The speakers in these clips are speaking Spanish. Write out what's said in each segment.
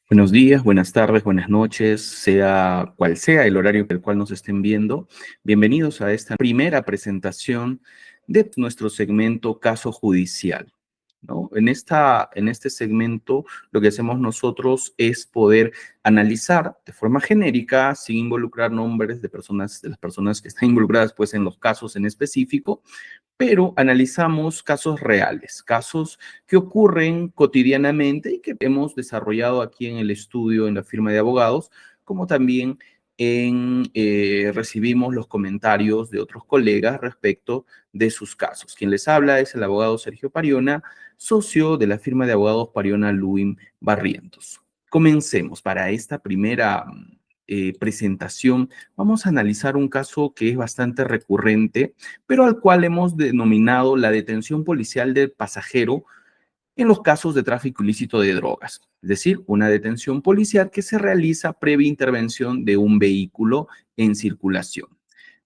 Buenos días, buenas tardes, buenas noches, sea cual sea el horario en el cual nos estén viendo. Bienvenidos a esta primera presentación de nuestro segmento Caso Judicial, ¿no? En este segmento lo que hacemos nosotros es poder analizar de forma genérica, sin involucrar nombres de las personas que están involucradas pues, en los casos en específico, pero analizamos casos reales, casos que ocurren cotidianamente y que hemos desarrollado aquí en el estudio, en la firma de abogados, como también recibimos los comentarios de otros colegas respecto de sus casos. Quien les habla es el abogado Sergio Pariona, socio de la firma de abogados Pariona Luim Barrientos. Comencemos. Para esta primera presentación vamos a analizar un caso que es bastante recurrente, pero al cual hemos denominado la detención policial del pasajero en los casos de tráfico ilícito de drogas, es decir, una detención policial que se realiza previa intervención de un vehículo en circulación.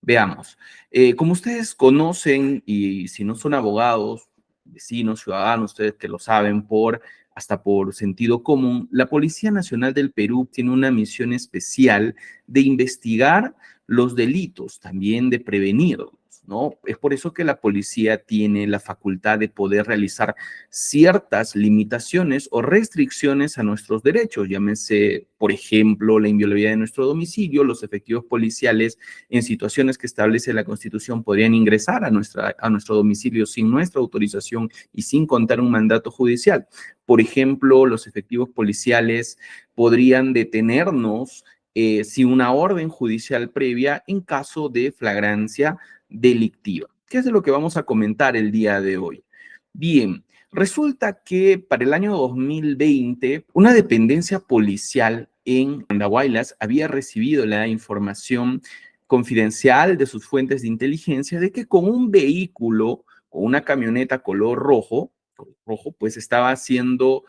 Veamos, como ustedes conocen, y si no son abogados, vecinos, ciudadanos, ustedes que lo saben hasta por sentido común, la Policía Nacional del Perú tiene una misión especial de investigar los delitos, también de prevenirlos, ¿no? Es por eso que la policía tiene la facultad de poder realizar ciertas limitaciones o restricciones a nuestros derechos, llámese, por ejemplo, la inviolabilidad de nuestro domicilio. Los efectivos policiales en situaciones que establece la Constitución podrían ingresar a nuestro domicilio sin nuestra autorización y sin contar un mandato judicial. Por ejemplo, los efectivos policiales podrían detenernos sin una orden judicial previa en caso de flagrancia delictiva, que es de lo que vamos a comentar el día de hoy. Bien, resulta que para el año 2020, una dependencia policial en Andahuaylas había recibido la información confidencial de sus fuentes de inteligencia de que con un vehículo, con una camioneta color rojo, pues estaba siendo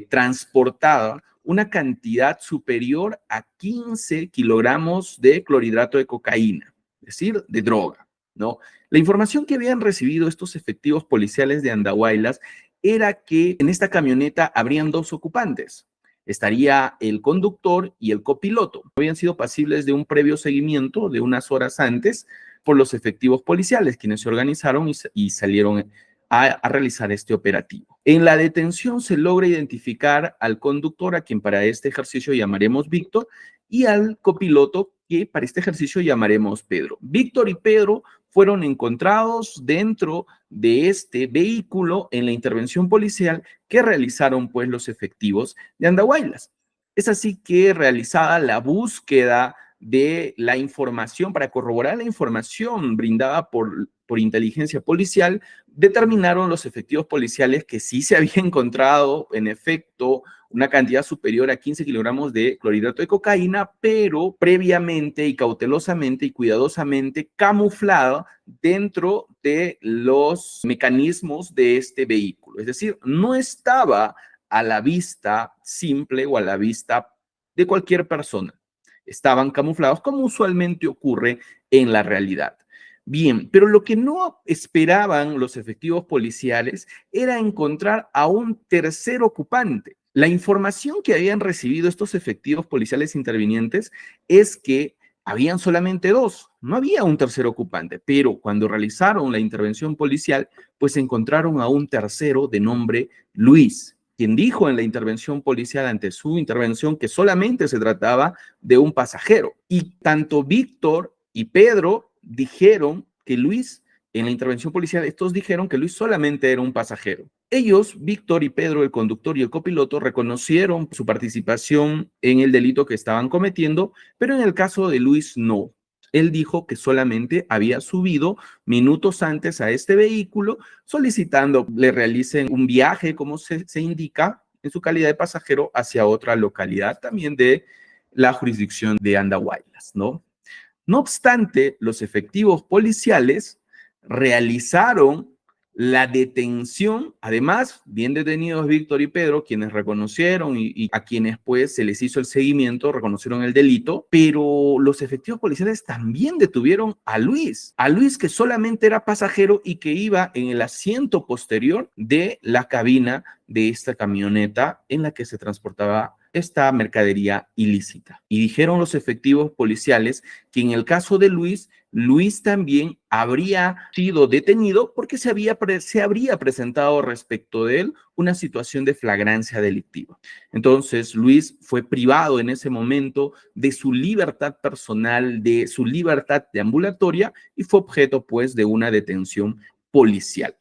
transportada una cantidad superior a 15 kilogramos de clorhidrato de cocaína, es decir, de droga, ¿no? La información que habían recibido estos efectivos policiales de Andahuaylas era que en esta camioneta habrían dos ocupantes. Estaría el conductor y el copiloto. Habían sido pasibles de un previo seguimiento de unas horas antes por los efectivos policiales, quienes se organizaron y salieron a realizar este operativo. En la detención se logra identificar al conductor, a quien para este ejercicio llamaremos Víctor, y al copiloto, que para este ejercicio llamaremos Pedro. Víctor y Pedro fueron encontrados dentro de este vehículo en la intervención policial que realizaron pues los efectivos de Andahuaylas. Es así que realizada la búsqueda de la información, para corroborar la información brindada por inteligencia policial, determinaron los efectivos policiales que sí se había encontrado, en efecto, una cantidad superior a 15 kilogramos de clorhidrato de cocaína, pero previamente y cautelosamente y cuidadosamente camuflada dentro de los mecanismos de este vehículo. Es decir, no estaba a la vista simple o a la vista de cualquier persona. Estaban camuflados como usualmente ocurre en la realidad. Bien, pero lo que no esperaban los efectivos policiales era encontrar a un tercer ocupante. La información que habían recibido estos efectivos policiales intervinientes es que habían solamente dos, no había un tercer ocupante, pero cuando realizaron la intervención policial, pues encontraron a un tercero de nombre Luis, quien dijo en la intervención policial, ante su intervención, que solamente se trataba de un pasajero. Y tanto Víctor y Pedro dijeron que Luis, en la intervención policial, estos dijeron que Luis solamente era un pasajero. Ellos, Víctor y Pedro, el conductor y el copiloto, reconocieron su participación en el delito que estaban cometiendo, pero en el caso de Luis no. Él dijo que solamente había subido minutos antes a este vehículo solicitando le realicen un viaje, como se indica, en su calidad de pasajero hacia otra localidad también de la jurisdicción de Andahuaylas, ¿no? No obstante, los efectivos policiales realizaron la detención, además, bien detenidos Víctor y Pedro, quienes reconocieron y a quienes pues se les hizo el seguimiento, reconocieron el delito, pero los efectivos policiales también detuvieron a Luis que solamente era pasajero y que iba en el asiento posterior de la cabina de esta camioneta en la que se transportaba esta mercadería ilícita. Y dijeron los efectivos policiales que en el caso de Luis, Luis también habría sido detenido porque se habría presentado respecto de él una situación de flagrancia delictiva. Entonces, Luis fue privado en ese momento de su libertad personal, de su libertad deambulatoria y fue objeto, pues, de una detención policial.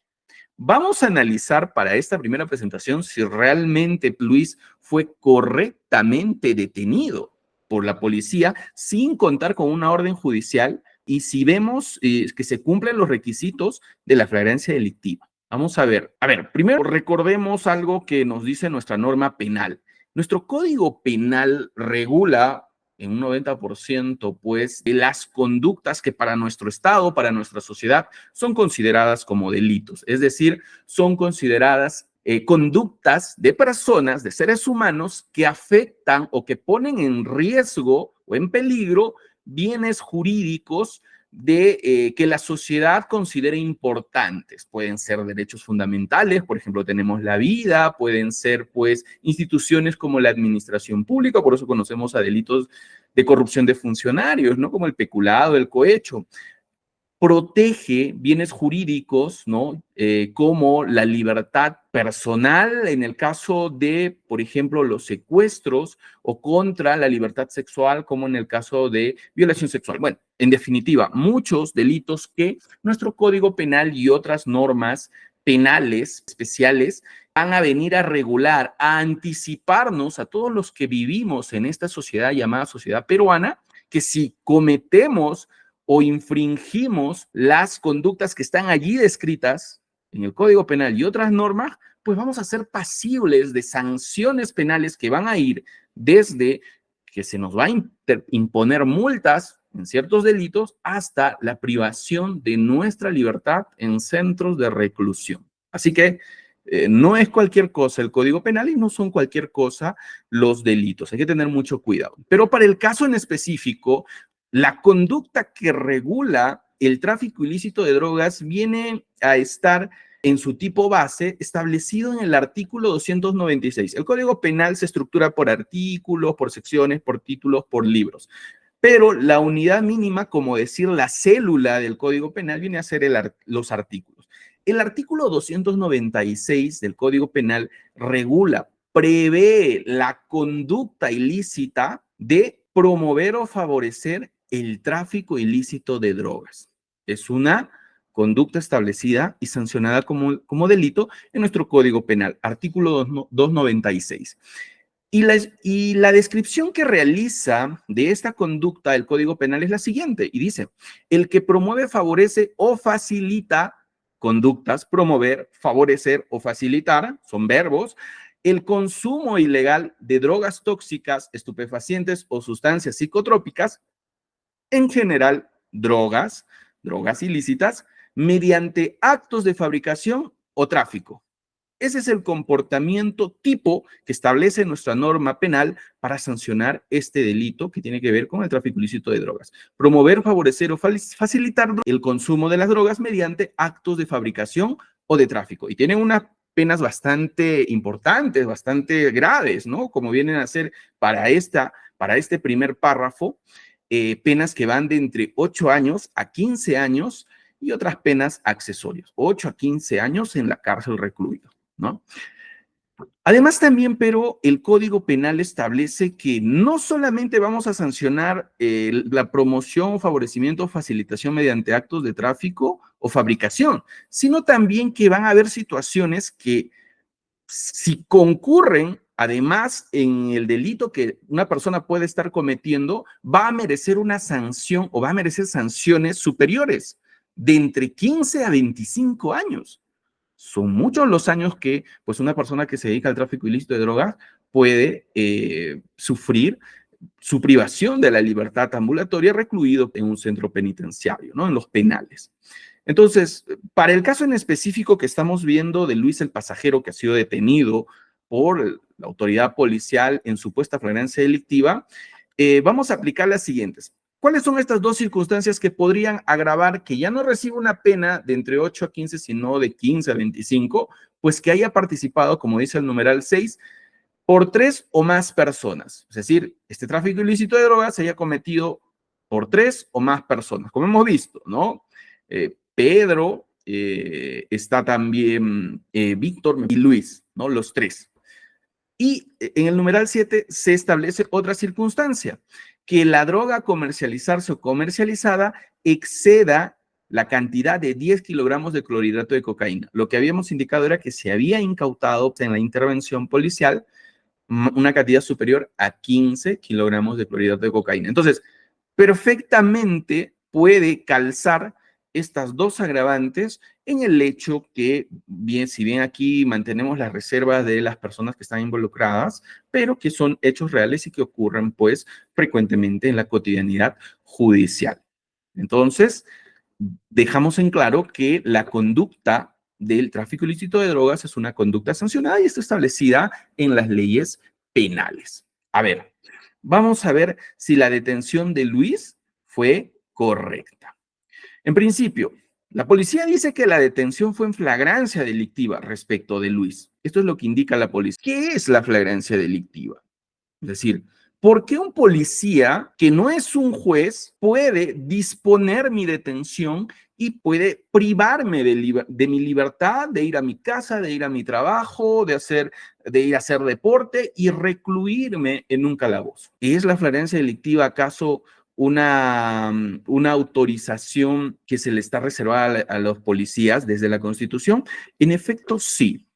Vamos a analizar para esta primera presentación si realmente Luis fue correctamente detenido por la policía sin contar con una orden judicial y si vemos que se cumplen los requisitos de la flagrancia delictiva. Vamos a ver. Primero recordemos algo que nos dice nuestra norma penal. Nuestro código penal regula en un 90%, pues, de las conductas que para nuestro Estado, para nuestra sociedad, son consideradas como delitos. Es decir, son consideradas conductas de personas, de seres humanos, que afectan o que ponen en riesgo o en peligro bienes jurídicos que la sociedad considere importantes. Pueden ser derechos fundamentales, por ejemplo, tenemos la vida, pueden ser, pues, instituciones como la administración pública, por eso conocemos a delitos de corrupción de funcionarios, ¿no? Como el peculado, el cohecho. Protege bienes jurídicos, ¿no? Como la libertad personal en el caso de, por ejemplo, los secuestros o contra la libertad sexual, como en el caso de violación sexual. Bueno, en definitiva, muchos delitos que nuestro Código Penal y otras normas penales especiales van a venir a regular, a anticiparnos a todos los que vivimos en esta sociedad llamada sociedad peruana, que si cometemos o infringimos las conductas que están allí descritas en el Código Penal y otras normas, pues vamos a ser pasibles de sanciones penales que van a ir desde que se nos va a imponer multas en ciertos delitos hasta la privación de nuestra libertad en centros de reclusión. Así que no es cualquier cosa el Código Penal y no son cualquier cosa los delitos. Hay que tener mucho cuidado. Pero para el caso en específico, la conducta que regula el tráfico ilícito de drogas viene a estar en su tipo base establecido en el artículo 296. El Código Penal se estructura por artículos, por secciones, por títulos, por libros. Pero la unidad mínima, como decir la célula del Código Penal, viene a ser los artículos. El artículo 296 del Código Penal regula, prevé la conducta ilícita de promover o favorecer el tráfico ilícito de drogas. Es una conducta establecida y sancionada como delito en nuestro Código Penal, artículo 296. Y la descripción que realiza de esta conducta del Código Penal es la siguiente, y dice, el que promueve, favorece o facilita conductas, promover, favorecer o facilitar, son verbos, el consumo ilegal de drogas tóxicas, estupefacientes o sustancias psicotrópicas, en general drogas ilícitas, mediante actos de fabricación o tráfico. Ese es el comportamiento tipo que establece nuestra norma penal para sancionar este delito que tiene que ver con el tráfico ilícito de drogas. Promover, favorecer o facilitar el consumo de las drogas mediante actos de fabricación o de tráfico. Y tienen unas penas bastante importantes, bastante graves, ¿no? Como vienen a ser para este primer párrafo, penas que van de entre 8 años a 15 años y otras penas accesorias, 8 a 15 años en la cárcel recluido, ¿no? Además también, pero el Código Penal establece que no solamente vamos a sancionar la promoción, favorecimiento o facilitación mediante actos de tráfico o fabricación, sino también que van a haber situaciones que si concurren, además, en el delito que una persona puede estar cometiendo, va a merecer una sanción o va a merecer sanciones superiores de entre 15 a 25 años. Son muchos los años que, pues, una persona que se dedica al tráfico ilícito de drogas puede sufrir su privación de la libertad ambulatoria recluido en un centro penitenciario, ¿no? En los penales. Entonces, para el caso en específico que estamos viendo de Luis el pasajero que ha sido detenido por la autoridad policial en supuesta flagrancia delictiva, vamos a aplicar las siguientes. ¿Cuáles son estas dos circunstancias que podrían agravar que ya no reciba una pena de entre 8 a 15, sino de 15 a 25? Pues que haya participado, como dice el numeral 6, por 3 o más personas. Es decir, este tráfico ilícito de drogas se haya cometido por 3 o más personas, como hemos visto, ¿no? Pedro, está también Víctor y Luis, ¿no? Los tres. Y en el numeral 7 se establece otra circunstancia, que la droga a comercializarse o comercializada exceda la cantidad de 10 kilogramos de clorhidrato de cocaína. Lo que habíamos indicado era que se había incautado en la intervención policial una cantidad superior a 15 kilogramos de clorhidrato de cocaína. Entonces, perfectamente puede calzar estas dos agravantes en el hecho que, bien, si bien aquí mantenemos las reservas de las personas que están involucradas, pero que son hechos reales y que ocurren, pues, frecuentemente en la cotidianidad judicial. Entonces, dejamos en claro que la conducta del tráfico ilícito de drogas es una conducta sancionada y está establecida en las leyes penales. A ver, vamos a ver si la detención de Luis fue correcta. En principio, la policía dice que la detención fue en flagrancia delictiva respecto de Luis. Esto es lo que indica la policía. ¿Qué es la flagrancia delictiva? Es decir, ¿por qué un policía que no es un juez puede disponer mi detención y puede privarme de mi libertad, de ir a mi casa, de ir a mi trabajo, de ir a hacer deporte y recluirme en un calabozo? ¿Es la flagrancia delictiva acaso una autorización que se le está reservada a los policías desde la Constitución? En efecto, sí.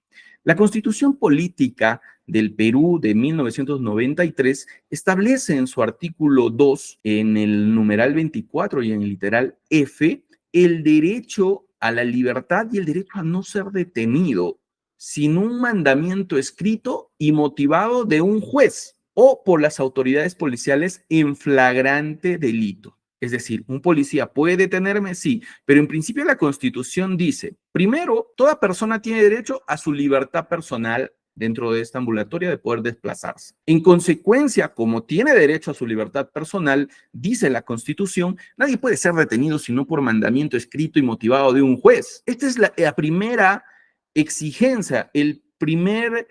La Constitución Política del Perú de 1993 establece en su artículo 2, en el numeral 24 y en el literal F, el derecho a la libertad y el derecho a no ser detenido sin un mandamiento escrito y motivado de un juez o por las autoridades policiales en flagrante delito. Es decir, un policía puede detenerme, sí, pero en principio la Constitución dice, primero, toda persona tiene derecho a su libertad personal dentro de esta ambulatoria de poder desplazarse. En consecuencia, como tiene derecho a su libertad personal, dice la Constitución, nadie puede ser detenido sino por mandamiento escrito y motivado de un juez. Esta es la primera exigencia, el primer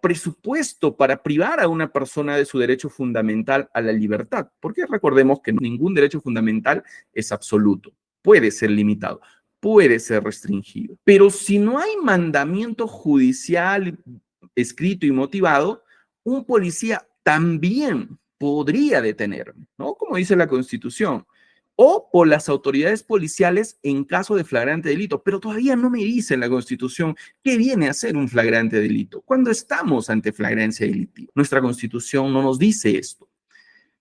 presupuesto para privar a una persona de su derecho fundamental a la libertad, porque recordemos que ningún derecho fundamental es absoluto, puede ser limitado, puede ser restringido, pero si no hay mandamiento judicial escrito y motivado, un policía también podría detenerme, ¿no? Como dice la Constitución, o por las autoridades policiales en caso de flagrante delito, pero todavía no me dice en la Constitución qué viene a ser un flagrante delito. Cuando estamos ante flagrancia delictiva, nuestra Constitución no nos dice esto.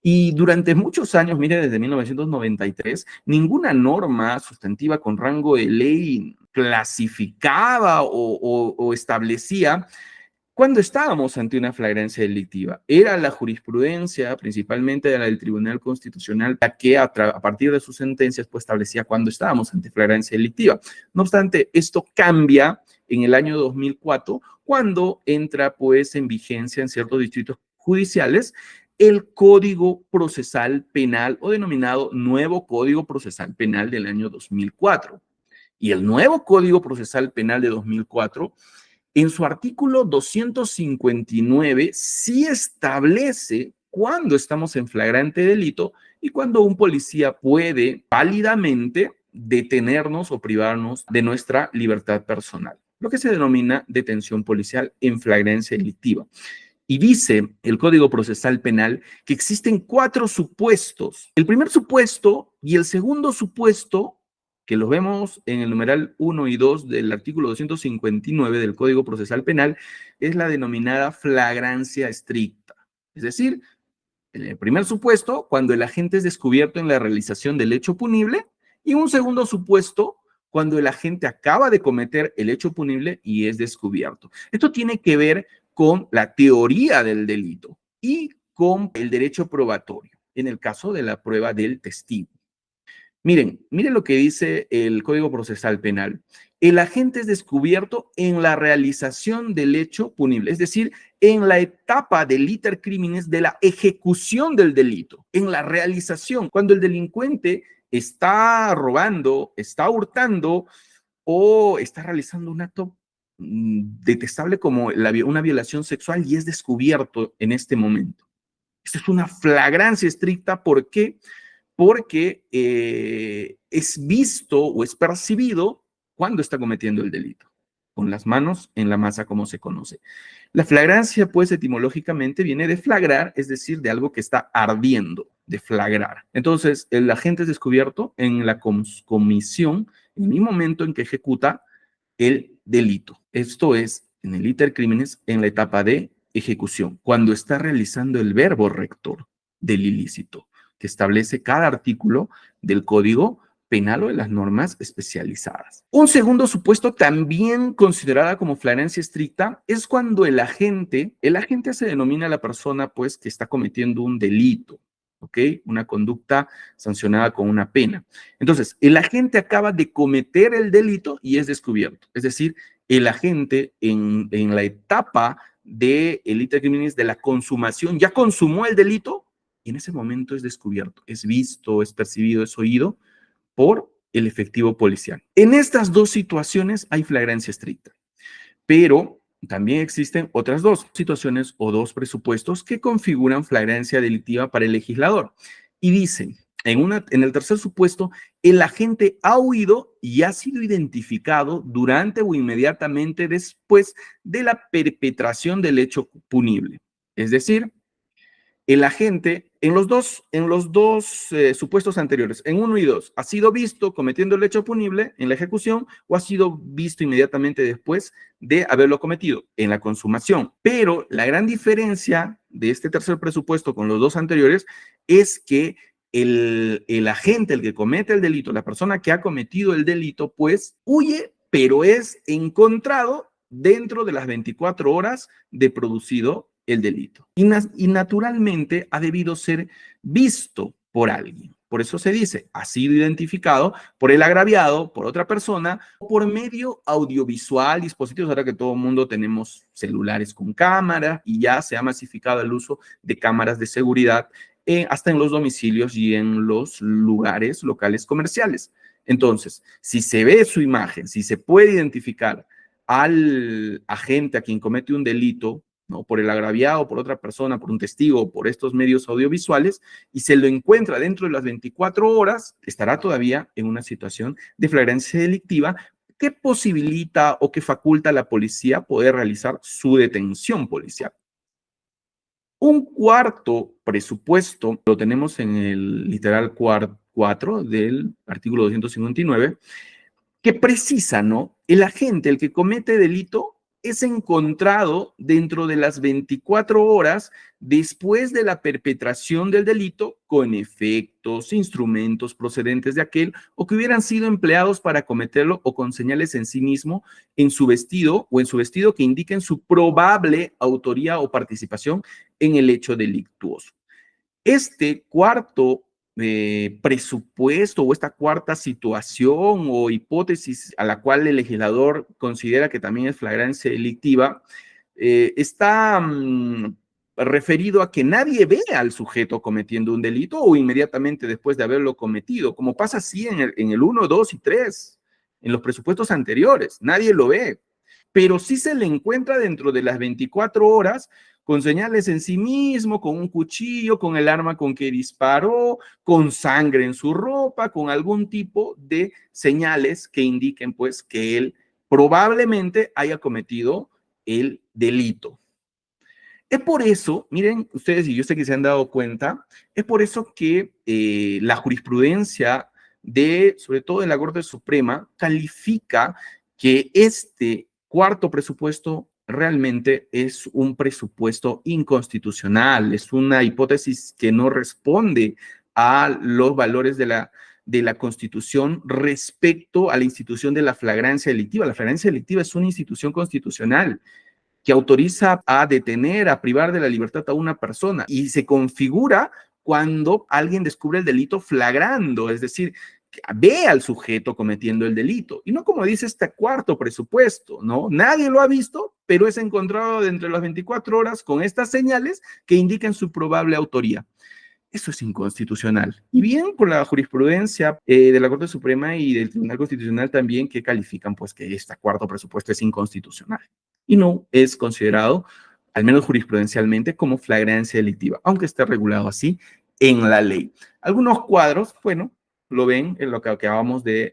Y durante muchos años, mire, desde 1993, ninguna norma sustantiva con rango de ley clasificaba o establecía cuando estábamos ante una flagrancia delictiva. Era la jurisprudencia, principalmente de la del Tribunal Constitucional, la que a partir de sus sentencias pues, establecía cuando estábamos ante flagrancia delictiva. No obstante, esto cambia en el año 2004, cuando entra pues en vigencia en ciertos distritos judiciales el Código Procesal Penal o denominado Nuevo Código Procesal Penal del año 2004. Y el nuevo Código Procesal Penal de 2004, en su artículo 259, sí establece cuándo estamos en flagrante delito y cuándo un policía puede válidamente detenernos o privarnos de nuestra libertad personal, lo que se denomina detención policial en flagrancia delictiva. Y dice el Código Procesal Penal que existen 4 supuestos. El primer supuesto y el segundo supuesto, que los vemos en el numeral 1 y 2 del artículo 259 del Código Procesal Penal, es la denominada flagrancia estricta. Es decir, en el primer supuesto, cuando el agente es descubierto en la realización del hecho punible, y un segundo supuesto, cuando el agente acaba de cometer el hecho punible y es descubierto. Esto tiene que ver con la teoría del delito y con el derecho probatorio, en el caso de la prueba del testigo. Miren lo que dice el Código Procesal Penal, el agente es descubierto en la realización del hecho punible, es decir, en la etapa del iter criminis de la ejecución del delito, en la realización, cuando el delincuente está robando, está hurtando o está realizando un acto detestable como una violación sexual y es descubierto en este momento. Esto es una flagrancia estricta. ¿Por qué? Porque es visto o es percibido cuando está cometiendo el delito, con las manos en la masa, como se conoce. La flagrancia, pues, etimológicamente viene de flagrar, es decir, de algo que está ardiendo, de flagrar. Entonces, el agente es descubierto en la comisión, en el momento en que ejecuta el delito. Esto es, en el iter criminis, en la etapa de ejecución, cuando está realizando el verbo rector del ilícito, que establece cada artículo del Código Penal o de las normas especializadas. Un segundo supuesto, también considerada como flagrancia estricta, es cuando el agente se denomina a la persona, pues, que está cometiendo un delito, ¿ok? Una conducta sancionada con una pena. Entonces, el agente acaba de cometer el delito y es descubierto. Es decir, el agente en la etapa de el iter criminis, de la consumación, ya consumó el delito y en ese momento es descubierto, es visto, es percibido, es oído por el efectivo policial. En estas dos situaciones hay flagrancia estricta, pero también existen otras dos situaciones o dos presupuestos que configuran flagrancia delictiva para el legislador. Y dicen, en el tercer supuesto, el agente ha huido y ha sido identificado durante o inmediatamente después de la perpetración del hecho punible. Es decir, el agente, en los dos supuestos anteriores, en 1 y 2, ha sido visto cometiendo el hecho punible en la ejecución o ha sido visto inmediatamente después de haberlo cometido en la consumación. Pero la gran diferencia de este tercer presupuesto con los dos anteriores es que el agente, el que comete el delito, la persona que ha cometido el delito, pues huye, pero es encontrado dentro de las 24 horas de producido el delito. Y naturalmente ha debido ser visto por alguien. Por eso se dice, ha sido identificado por el agraviado, por otra persona, por medio audiovisual, dispositivos. Ahora que todo el mundo tenemos celulares con cámara y ya se ha masificado el uso de cámaras de seguridad hasta en los domicilios y en los lugares locales comerciales. Entonces, si se ve su imagen, si se puede identificar al agente a quien comete un delito, ¿no? Por el agraviado, por otra persona, por un testigo, por estos medios audiovisuales, y se lo encuentra dentro de las 24 horas, estará todavía en una situación de flagrancia delictiva que posibilita o que faculta a la policía poder realizar su detención policial. Un cuarto presupuesto lo tenemos en el literal 4 del artículo 259, que precisa, ¿no? El agente, el que comete delito, es encontrado dentro de las 24 horas después de la perpetración del delito con efectos, instrumentos procedentes de aquel o que hubieran sido empleados para cometerlo o con señales en sí mismo en su vestido o en su vestido que indiquen su probable autoría o participación en el hecho delictuoso. Este cuarto presupuesto o esta cuarta situación o hipótesis a la cual el legislador considera que también es flagrancia delictiva, está referido a que nadie ve al sujeto cometiendo un delito o inmediatamente después de haberlo cometido, como pasa así en el 1, 2 y 3, en los presupuestos anteriores, nadie lo ve, pero sí se le encuentra dentro de las 24 horas con señales en sí mismo, con un cuchillo, con el arma con que disparó, con sangre en su ropa, con algún tipo de señales que indiquen pues que él probablemente haya cometido el delito. Es por eso, miren ustedes, y yo sé que se han dado cuenta, es por eso que la jurisprudencia sobre todo de la Corte Suprema, califica que este cuarto presupuesto realmente es un presupuesto inconstitucional, es una hipótesis que no responde a los valores de la Constitución respecto a la institución de la flagrancia delictiva. La flagrancia delictiva es una institución constitucional que autoriza a detener, a privar de la libertad a una persona y se configura cuando alguien descubre el delito flagrando, es decir, ve al sujeto cometiendo el delito. Y no como dice este cuarto presupuesto, ¿no? Nadie lo ha visto, pero es encontrado de entre las 24 horas con estas señales que indican su probable autoría. Eso es inconstitucional. Y bien por la jurisprudencia de la Corte Suprema y del Tribunal Constitucional también que califican pues que este cuarto presupuesto es inconstitucional y no es considerado, al menos jurisprudencialmente, como flagrancia delictiva, aunque esté regulado así en la ley. Algunos cuadros, bueno, lo ven en lo que acabamos de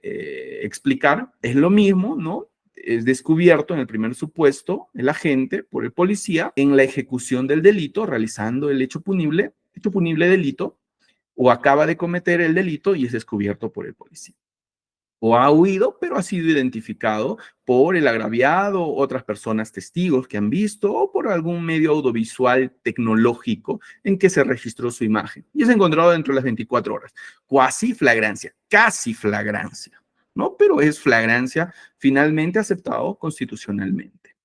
explicar, es lo mismo, ¿no? Es descubierto en el primer supuesto el agente por el policía en la ejecución del delito, realizando el hecho punible delito, o acaba de cometer el delito y es descubierto por el policía. O ha huido, pero ha sido identificado por el agraviado, otras personas testigos que han visto o por algún medio audiovisual tecnológico en que se registró su imagen. Y es encontrado dentro de las 24 horas. Cuasi flagrancia, casi flagrancia, ¿no? Pero es flagrancia finalmente aceptado constitucionalmente.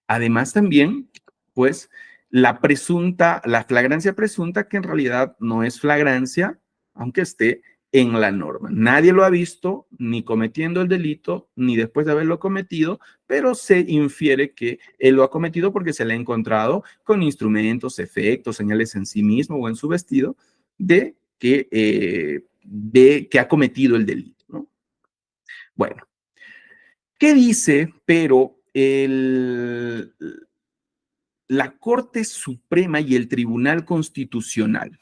Además también, pues, la flagrancia presunta que en realidad no es flagrancia, aunque esté en la norma. Nadie lo ha visto ni cometiendo el delito, ni después de haberlo cometido, pero se infiere que él lo ha cometido porque se le ha encontrado con instrumentos, efectos, señales en sí mismo o en su vestido de que ha cometido el delito, ¿no? Bueno, ¿qué dice, pero la Corte Suprema y el Tribunal Constitucional?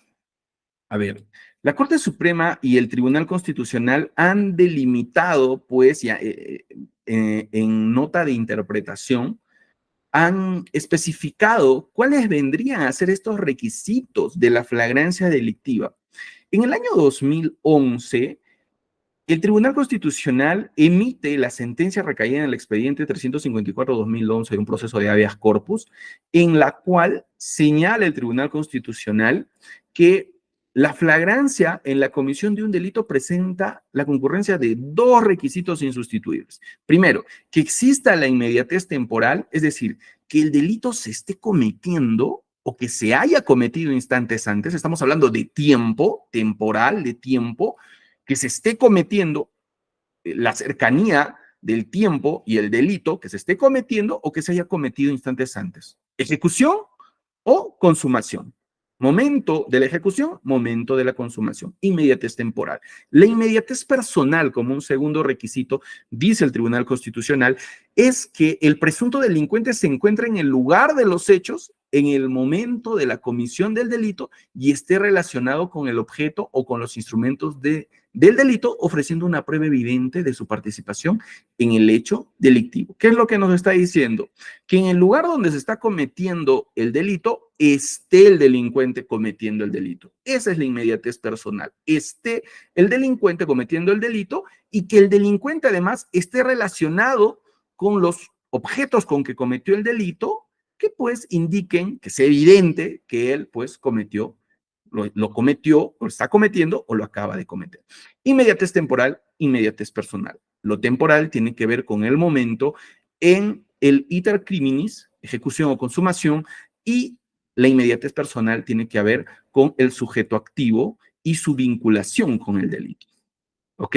A ver, la Corte Suprema y el Tribunal Constitucional han delimitado, pues, ya, en nota de interpretación, han especificado cuáles vendrían a ser estos requisitos de la flagrancia delictiva. En el año 2011, el Tribunal Constitucional emite la sentencia recaída en el expediente 354-2011 de un proceso de habeas corpus, en la cual señala el Tribunal Constitucional que la flagrancia en la comisión de un delito presenta la concurrencia de dos requisitos insustituibles. Primero, que exista la inmediatez temporal, es decir, que el delito se esté cometiendo o que se haya cometido instantes antes, estamos hablando de tiempo, temporal, de tiempo, que se esté cometiendo la cercanía del tiempo y el delito que se esté cometiendo o que se haya cometido instantes antes. Ejecución o consumación. Momento de la ejecución, momento de la consumación. Inmediatez temporal. La inmediatez personal, como un segundo requisito, dice el Tribunal Constitucional, es que el presunto delincuente se encuentra en el lugar de los hechos en el momento de la comisión del delito y esté relacionado con el objeto o con los instrumentos del delito, ofreciendo una prueba evidente de su participación en el hecho delictivo. ¿Qué es lo que nos está diciendo? Que en el lugar donde se está cometiendo el delito esté el delincuente cometiendo el delito. Esa es la inmediatez personal. Esté el delincuente cometiendo el delito y que el delincuente además esté relacionado con los objetos con que cometió el delito, que pues indiquen, que sea evidente que él pues cometió, lo cometió, o está cometiendo o lo acaba de cometer. Inmediatez temporal, inmediatez personal. Lo temporal tiene que ver con el momento en el iter criminis, ejecución o consumación, y la inmediatez personal tiene que ver con el sujeto activo y su vinculación con el delito. ¿Ok?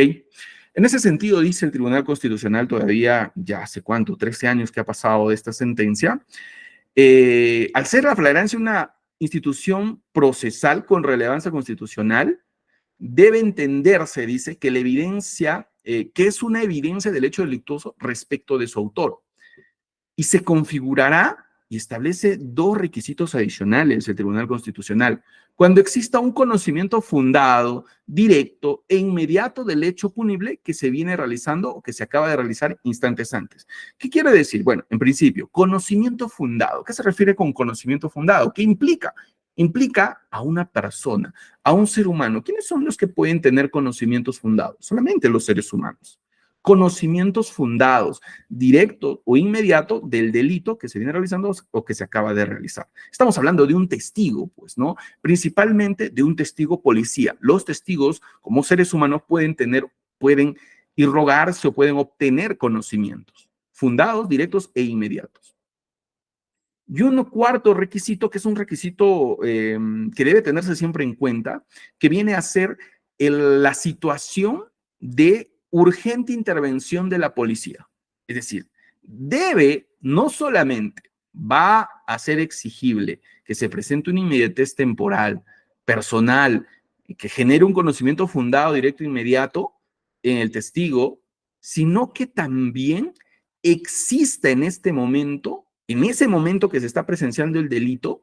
En ese sentido, dice el Tribunal Constitucional todavía, ya hace cuánto, 13 años que ha pasado de esta sentencia, al ser la flagrancia una institución procesal con relevancia constitucional, debe entenderse, dice, que la evidencia, que es una evidencia del hecho delictuoso respecto de su autor. Y se configurará y establece dos requisitos adicionales el Tribunal Constitucional. Cuando exista un conocimiento fundado, directo e inmediato del hecho punible que se viene realizando o que se acaba de realizar instantes antes. ¿Qué quiere decir? Bueno, en principio, conocimiento fundado. ¿Qué se refiere con conocimiento fundado? ¿Qué implica? Implica a una persona, a un ser humano. ¿Quiénes son los que pueden tener conocimientos fundados? Solamente los seres humanos. Conocimientos fundados, directo o inmediato del delito que se viene realizando o que se acaba de realizar. Estamos hablando de un testigo, pues, ¿no? Principalmente de un testigo policía. Los testigos, como seres humanos, pueden irrogarse o pueden obtener conocimientos fundados, directos e inmediatos. Y un cuarto requisito, que es un requisito que debe tenerse siempre en cuenta, que viene a ser la situación de urgente intervención de la policía. Es decir, no solamente va a ser exigible que se presente una inmediatez temporal, personal, que genere un conocimiento fundado, directo e inmediato en el testigo, sino que también exista en en ese momento que se está presenciando el delito,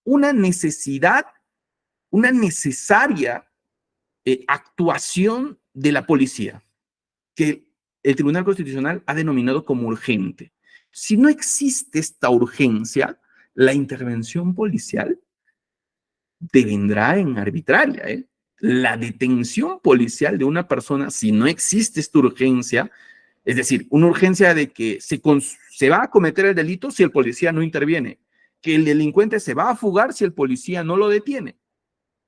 una necesidad, una necesaria actuación de la policía, que el Tribunal Constitucional ha denominado como urgente. Si no existe esta urgencia, la intervención policial devendrá en arbitraria. La detención policial de una persona, si no existe esta urgencia, es decir, una urgencia de que se va a cometer el delito si el policía no interviene, que el delincuente se va a fugar si el policía no lo detiene.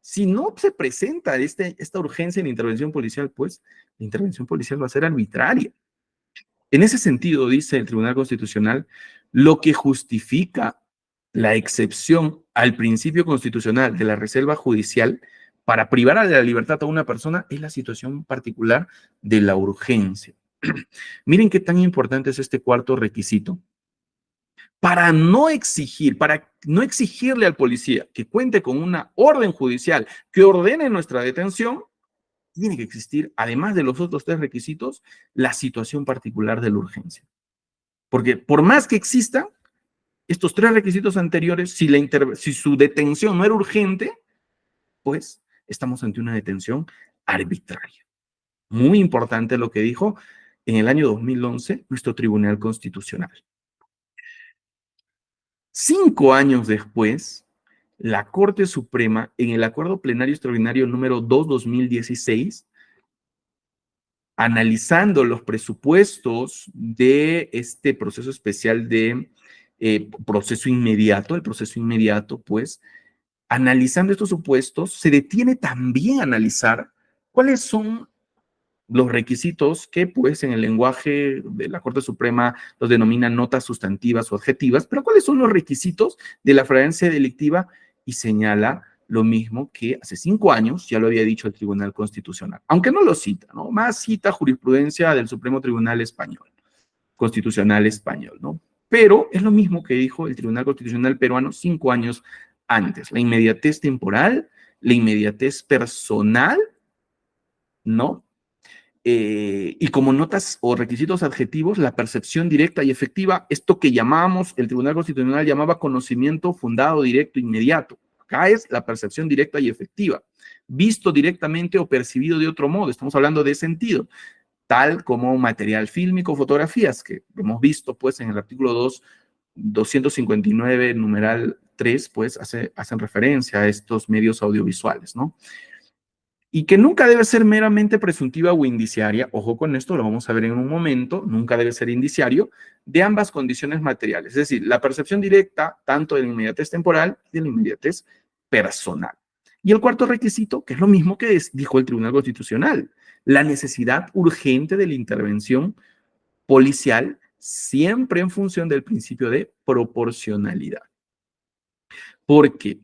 Si no se presenta esta urgencia en la intervención policial, pues la intervención policial va a ser arbitraria. En ese sentido, dice el Tribunal Constitucional, lo que justifica la excepción al principio constitucional de la reserva judicial para privar de la libertad a una persona es la situación particular de la urgencia. Miren qué tan importante es este cuarto requisito. Para no exigirle al policía que cuente con una orden judicial que ordene nuestra detención, tiene que existir, además de los otros tres requisitos, la situación particular de la urgencia. Porque por más que existan estos tres requisitos anteriores, si su detención no era urgente, pues estamos ante una detención arbitraria. Muy importante lo que dijo en el año 2011 nuestro Tribunal Constitucional. 5 años después, la Corte Suprema, en el Acuerdo Plenario Extraordinario número 2/2016, analizando los presupuestos de este proceso especial de proceso inmediato, el proceso inmediato, pues, analizando estos supuestos, se detiene también a analizar cuáles son los requisitos que, pues, en el lenguaje de la Corte Suprema los denominan notas sustantivas o adjetivas, pero cuáles son los requisitos de la flagrancia delictiva y señala lo mismo que hace 5 años ya lo había dicho el Tribunal Constitucional, aunque no lo cita, ¿no? Más cita jurisprudencia del Supremo Tribunal Español, Constitucional Español, ¿no? Pero es lo mismo que dijo el Tribunal Constitucional peruano 5 años antes, la inmediatez temporal, la inmediatez personal, ¿no? Y como notas o requisitos adjetivos, la percepción directa y efectiva, esto que llamábamos, el Tribunal Constitucional llamaba conocimiento fundado, directo, inmediato. Acá es la percepción directa y efectiva, visto directamente o percibido de otro modo, estamos hablando de sentido, tal como material fílmico, fotografías, que hemos visto pues en el artículo 259, numeral 3, pues hacen referencia a estos medios audiovisuales, ¿no? Y que nunca debe ser meramente presuntiva o indiciaria, ojo con esto, lo vamos a ver en un momento, nunca debe ser indiciario, de ambas condiciones materiales, es decir, la percepción directa tanto de la inmediatez temporal y de la inmediatez personal. Y el cuarto requisito, que es lo mismo que dijo el Tribunal Constitucional, la necesidad urgente de la intervención policial siempre en función del principio de proporcionalidad. Porque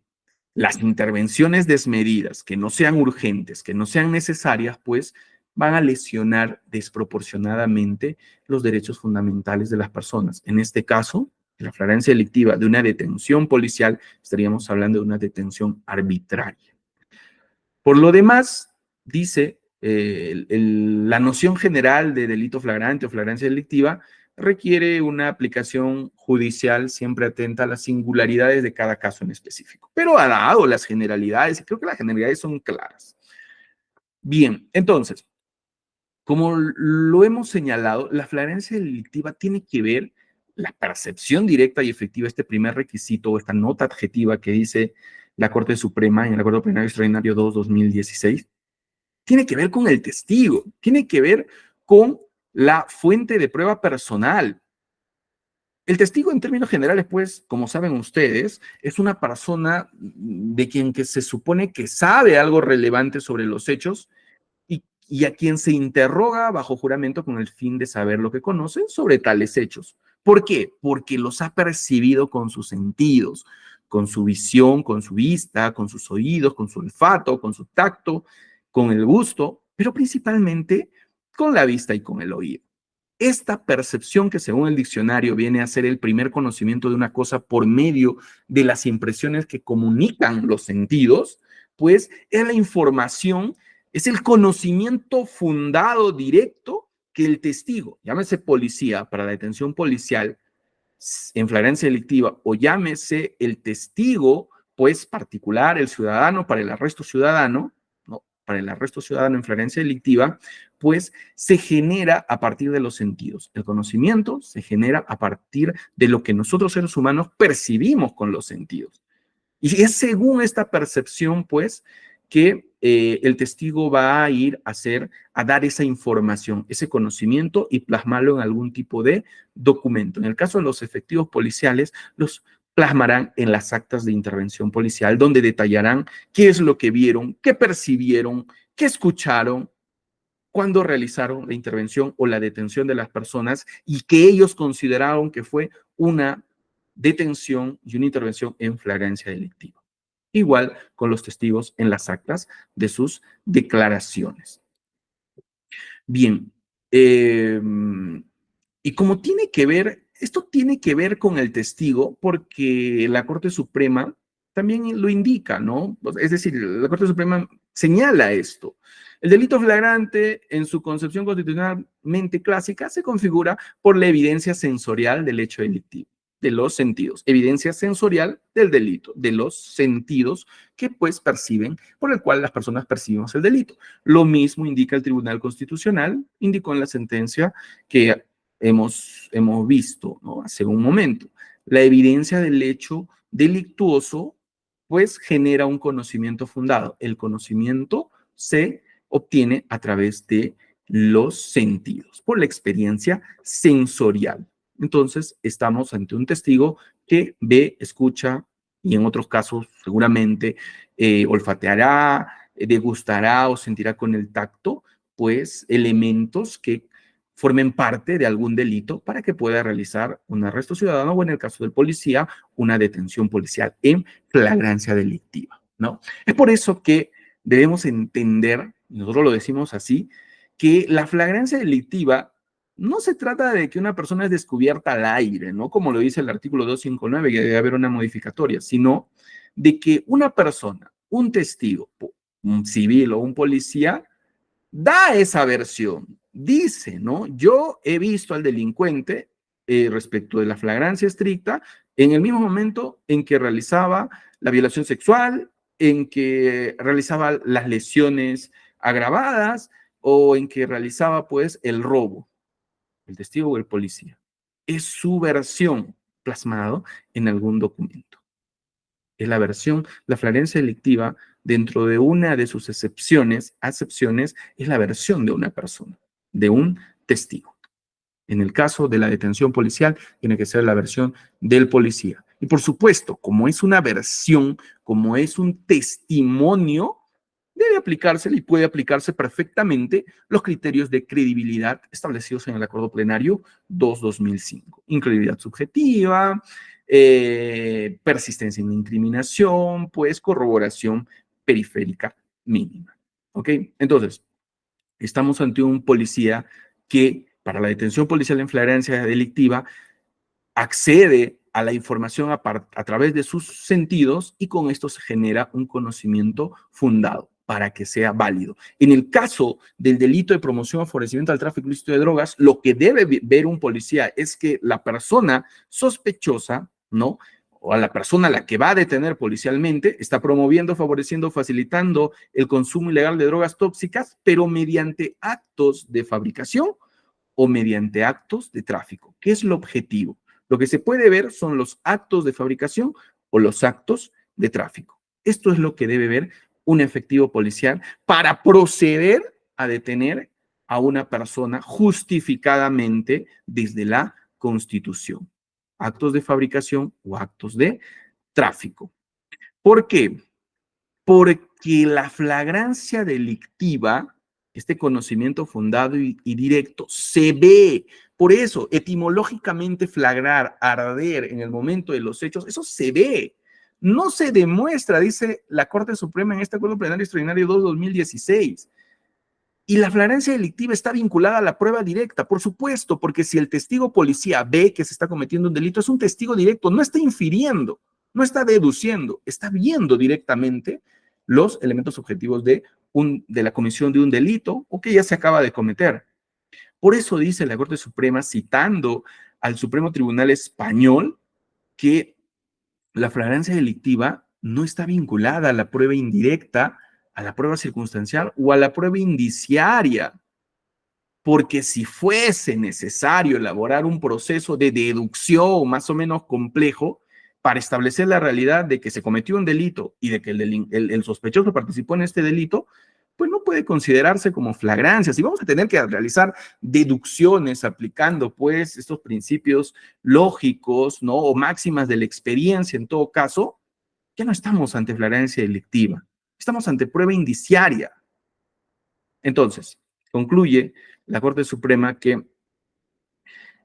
las intervenciones desmedidas, que no sean urgentes, que no sean necesarias, pues van a lesionar desproporcionadamente los derechos fundamentales de las personas. En este caso, la flagrancia delictiva de una detención policial, estaríamos hablando de una detención arbitraria. Por lo demás, dice la noción general de delito flagrante o flagrancia delictiva requiere una aplicación judicial siempre atenta a las singularidades de cada caso en específico. Pero ha dado las generalidades, y creo que las generalidades son claras. Bien, entonces, como lo hemos señalado, la flagrancia delictiva tiene que ver la percepción directa y efectiva, este primer requisito, esta nota adjetiva que dice la Corte Suprema en el Acuerdo Plenario Extraordinario 2/2016, tiene que ver con el testigo, tiene que ver con la fuente de prueba personal. El testigo, en términos generales, pues, como saben ustedes, es una persona de quien que se supone que sabe algo relevante sobre los hechos y a quien se interroga bajo juramento con el fin de saber lo que conoce sobre tales hechos. ¿Por qué? Porque los ha percibido con sus sentidos, con su visión, con su vista, con sus oídos, con su olfato, con su tacto, con el gusto, pero principalmente con la vista y con el oído. Esta percepción que según el diccionario viene a ser el primer conocimiento de una cosa por medio de las impresiones que comunican los sentidos, pues es la información, es el conocimiento fundado directo que el testigo, llámese policía para la detención policial en flagrancia delictiva o llámese el testigo, pues particular, el ciudadano para el arresto ciudadano, ¿no? Para el arresto ciudadano en flagrancia delictiva, pues se genera a partir de los sentidos. El conocimiento se genera a partir de lo que nosotros seres humanos percibimos con los sentidos. Y es según esta percepción, pues, que el testigo va a ir a dar esa información, ese conocimiento y plasmarlo en algún tipo de documento. En el caso de los efectivos policiales, los plasmarán en las actas de intervención policial, donde detallarán qué es lo que vieron, qué percibieron, qué escucharon, cuando realizaron la intervención o la detención de las personas y que ellos consideraron que fue una detención y una intervención en flagrancia delictiva. Igual con los testigos en las actas de sus declaraciones. Bien, y como tiene que ver, esto tiene que ver con el testigo porque la Corte Suprema también lo indica, ¿no? Es decir, la Corte Suprema señala esto. El delito flagrante, en su concepción constitucionalmente clásica, se configura por la evidencia sensorial del hecho delictivo, de los sentidos, evidencia sensorial del delito, de los sentidos que pues perciben, por el cual las personas percibimos el delito. Lo mismo indica el Tribunal Constitucional, indicó en la sentencia que hemos visto, ¿no? Hace un momento. La evidencia del hecho delictuoso pues genera un conocimiento fundado. El conocimiento se obtiene a través de los sentidos, por la experiencia sensorial. Entonces, estamos ante un testigo que ve, escucha y en otros casos seguramente olfateará, degustará o sentirá con el tacto, pues elementos que formen parte de algún delito para que pueda realizar un arresto ciudadano o en el caso del policía, una detención policial en flagrancia delictiva, ¿no? Es por eso que debemos entender, y nosotros lo decimos así, que la flagrancia delictiva no se trata de que una persona es descubierta al aire, ¿no? Como lo dice el artículo 259, que debe haber una modificatoria, sino de que una persona, un testigo, un civil o un policía, da esa versión, dice, ¿no? Yo he visto al delincuente respecto de la flagrancia estricta en el mismo momento en que realizaba la violación sexual, en que realizaba las lesiones agravadas o en que realizaba pues el robo, el testigo o el policía. Es su versión plasmado en algún documento. Es la versión, la flagrancia delictiva, dentro de una de sus acepciones, es la versión de una persona, de un testigo. En el caso de la detención policial, tiene que ser la versión del policía. Y por supuesto, como es una versión, como es un testimonio, debe aplicarse y puede aplicarse perfectamente los criterios de credibilidad establecidos en el Acuerdo Plenario 2-2005. Incredibilidad subjetiva, persistencia en incriminación, pues corroboración periférica mínima. ¿Ok? Entonces, estamos ante un policía que para la detención policial en flagrancia delictiva accede a la información a través de sus sentidos y con esto se genera un conocimiento fundado para que sea válido. En el caso del delito de promoción o favorecimiento al tráfico ilícito de drogas, lo que debe ver un policía es que la persona sospechosa, ¿no? O a la persona a la que va a detener policialmente, está promoviendo, favoreciendo, facilitando el consumo ilegal de drogas tóxicas, pero mediante actos de fabricación o mediante actos de tráfico. ¿Qué es lo objetivo? Lo que se puede ver son los actos de fabricación o los actos de tráfico. Esto es lo que debe ver un efectivo policial para proceder a detener a una persona justificadamente desde la Constitución. Actos de fabricación o actos de tráfico. ¿Por qué? Porque la flagrancia delictiva, este conocimiento fundado y directo, se ve. Por eso, etimológicamente, flagrar, arder en el momento de los hechos, eso se ve. No se demuestra, dice la Corte Suprema en este Acuerdo Plenario Extraordinario 2-2016. Y la flagrancia delictiva está vinculada a la prueba directa, por supuesto, porque si el testigo policía ve que se está cometiendo un delito, es un testigo directo, no está infiriendo, no está deduciendo, está viendo directamente los elementos objetivos de la comisión de un delito o que ya se acaba de cometer. Por eso dice la Corte Suprema, citando al Supremo Tribunal Español, que la flagrancia delictiva no está vinculada a la prueba indirecta, a la prueba circunstancial o a la prueba indiciaria, porque si fuese necesario elaborar un proceso de deducción más o menos complejo para establecer la realidad de que se cometió un delito y de que el sospechoso participó en este delito, pues no puede considerarse como flagrancia. Si vamos a tener que realizar deducciones aplicando pues estos principios lógicos, ¿no? O máximas de la experiencia en todo caso, ya no estamos ante flagrancia delictiva, estamos ante prueba indiciaria. Entonces, concluye la Corte Suprema que